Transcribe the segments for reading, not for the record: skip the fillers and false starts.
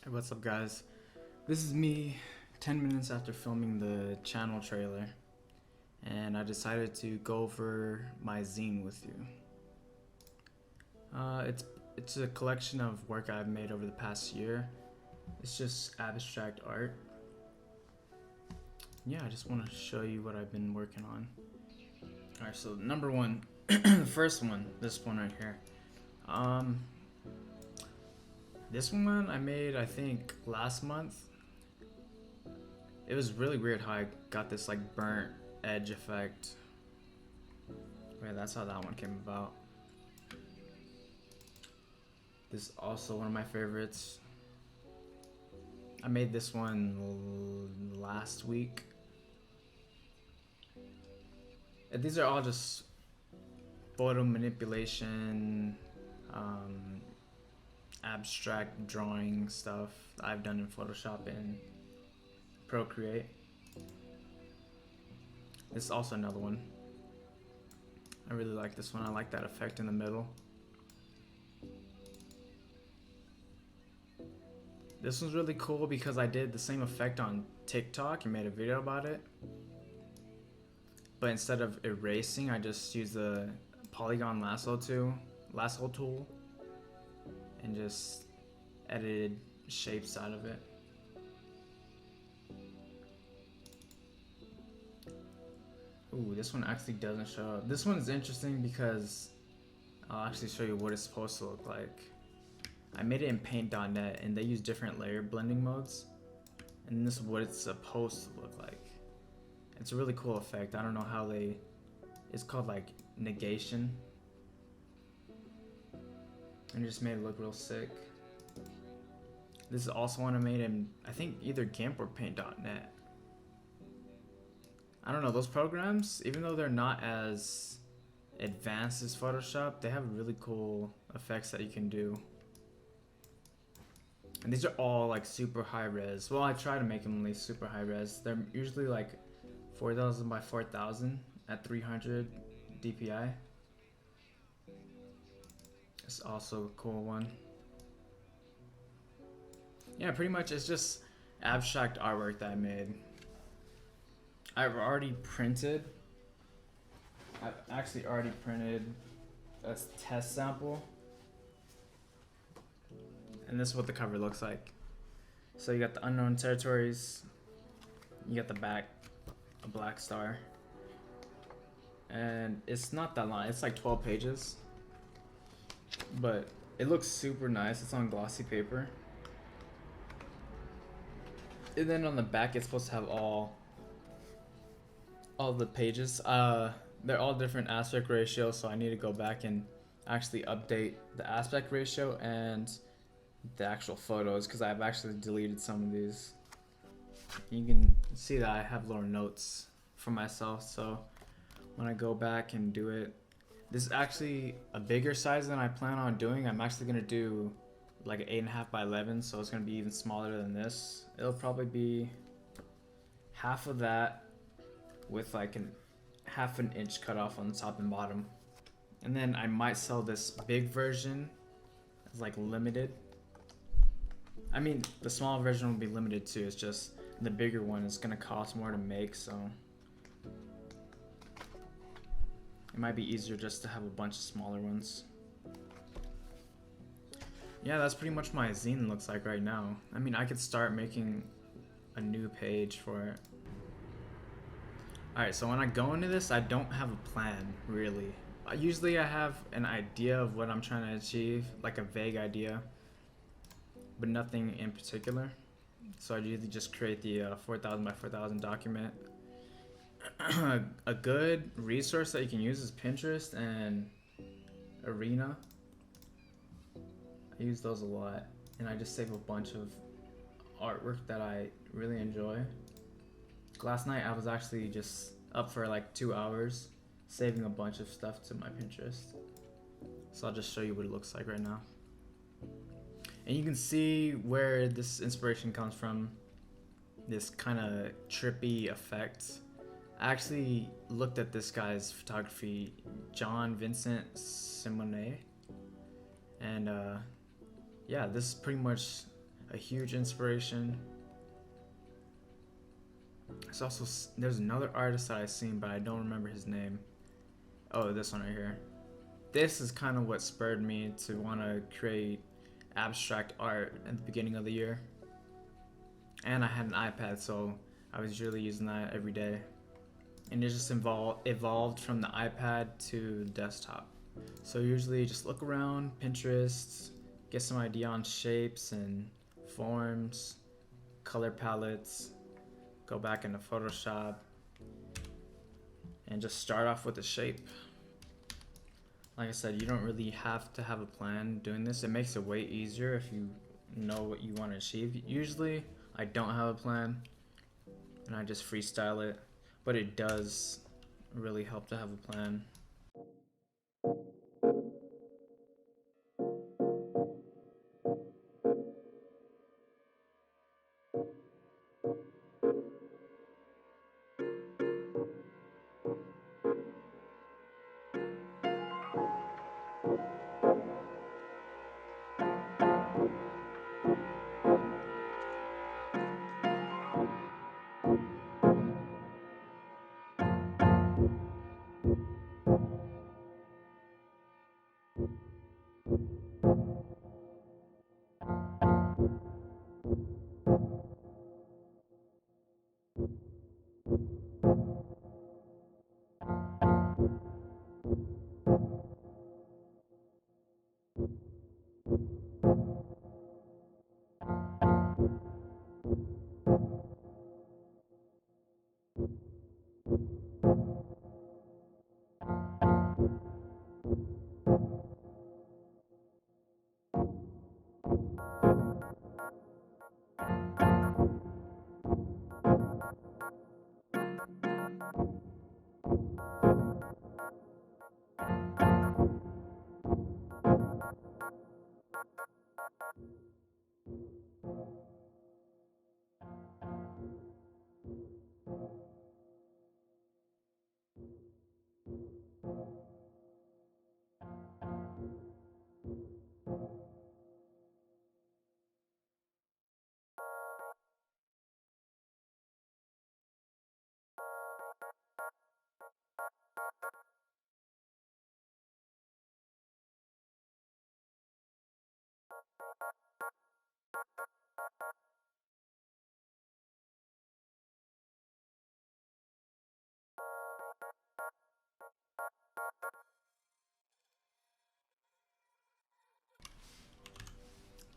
Hey, what's up, guys? This is me 10 minutes after filming the channel trailer, and I decided to go over my zine with you. It's a collection of work I've made over the past year. It's just abstract art. Yeah, I just want to show you what I've been working on. Alright, so number one, the first one, this one right here. This one I made, I think, last month. It was really weird how I got this like burnt edge effect. Right, that's how that one came about. This is also one of my favorites. I made this one last week. And these are all just photo manipulation, abstract drawing stuff I've done in Photoshop and Procreate. This is also another one. I really like this one. I like that effect in the middle. This one's really cool because I did the same effect on TikTok and made a video about it. But instead of erasing, I just used the polygon lasso tool and just edited shapes out of it. Ooh, this one actually doesn't show up. This one is interesting because I'll actually show you what it's supposed to look like. I made it in paint.net and they use different layer blending modes. And this is what it's supposed to look like. It's a really cool effect. I don't know how it's called like negation. And just made it look real sick. This is also one I made in, I think, either GIMP or paint.net. I don't know, those programs, even though they're not as advanced as Photoshop, they have really cool effects that you can do. And these are all like super high res. Well, I try to make them at least super high res. They're usually like 4000 by 4000 at 300 DPI. It's also a cool one. Yeah, pretty much it's just abstract artwork that I made. I've actually already printed a test sample. And this is what the cover looks like. So you got the unknown territories, you got the back, a black star. And it's not that long, it's like 12 pages. But it looks super nice, it's on glossy paper. And then on the back it's supposed to have all the pages. They're all different aspect ratios, so I need to go back and actually update the aspect ratio and the actual photos because I've actually deleted some of these. You can see that I have little notes for myself, so when I go back and do it, this is actually a bigger size than I plan on doing. I'm actually gonna do like an 8.5 by 11, so it's gonna be even smaller than this. It'll probably be half of that with like half an inch cut off on the top and bottom. And then I might sell this big version as like limited. I mean, the small version will be limited too. It's just the bigger one is gonna cost more to make, so it might be easier just to have a bunch of smaller ones. Yeah, that's pretty much my zine looks like right now. I mean, I could start making a new page for it. Alright, so when I go into this, I don't have a plan, really. Usually I have an idea of what I'm trying to achieve, like a vague idea, but nothing in particular. So I usually just create the 4000 by 4000 document. A good resource that you can use is Pinterest and Arena. I use those a lot, and I just save a bunch of artwork that I really enjoy. Last night I was actually just up for like 2 hours saving a bunch of stuff to my Pinterest. So I'll just show you what it looks like right now. And you can see where this inspiration comes from, this kind of trippy effect. I actually looked at this guy's photography, John Vincent Simone, and yeah, this is pretty much a huge inspiration. There's another artist that I've seen, but I don't remember his name. Oh, this one right here. This is kind of what spurred me to want to create abstract art at the beginning of the year. And I had an iPad, so I was really using that every day. And it just evolved from the iPad to the desktop. So usually just look around Pinterest, get some idea on shapes and forms, color palettes, go back into Photoshop, and just start off with a shape. Like I said, you don't really have to have a plan doing this. It makes it way easier if you know what you want to achieve. Usually, I don't have a plan, and I just freestyle it, but it does really help to have a plan.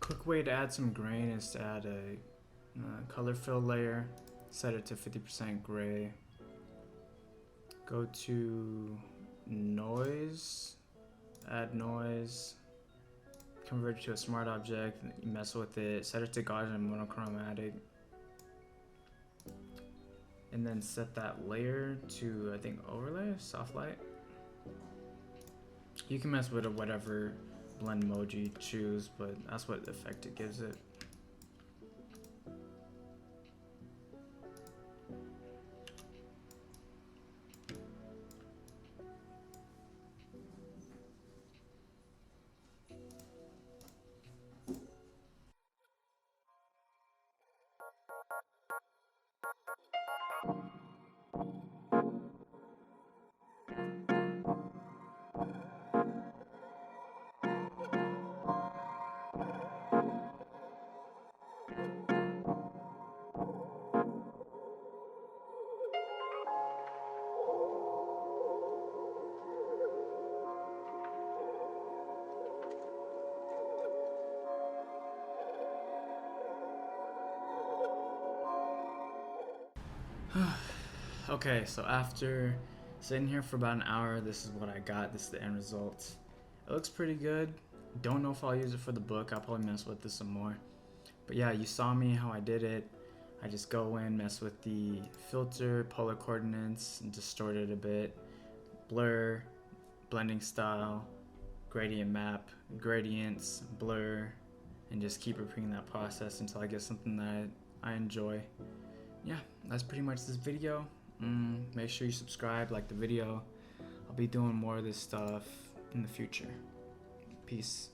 Quick way to add some grain is to add a color fill layer, set it to 50% gray, go to noise, add noise, convert it to a smart object, mess with it, set it to Gaussian monochromatic, and then set that layer to, I think, overlay, soft light. You can mess with whatever blend emoji you choose, but that's what effect it gives it. Okay, so after sitting here for about an hour, this is what I got. This is the end result. It looks pretty good. Don't know if I'll use it for the book. I'll probably mess with this some more. But yeah, you saw me how I did it. I just go in, mess with the filter, polar coordinates, and distort it a bit. Blur, blending style, gradient map, gradients, blur, and just keep repeating that process until I get something that I enjoy. Yeah, that's pretty much this video. Make sure you subscribe, like the video. I'll be doing more of this stuff in the future. Peace.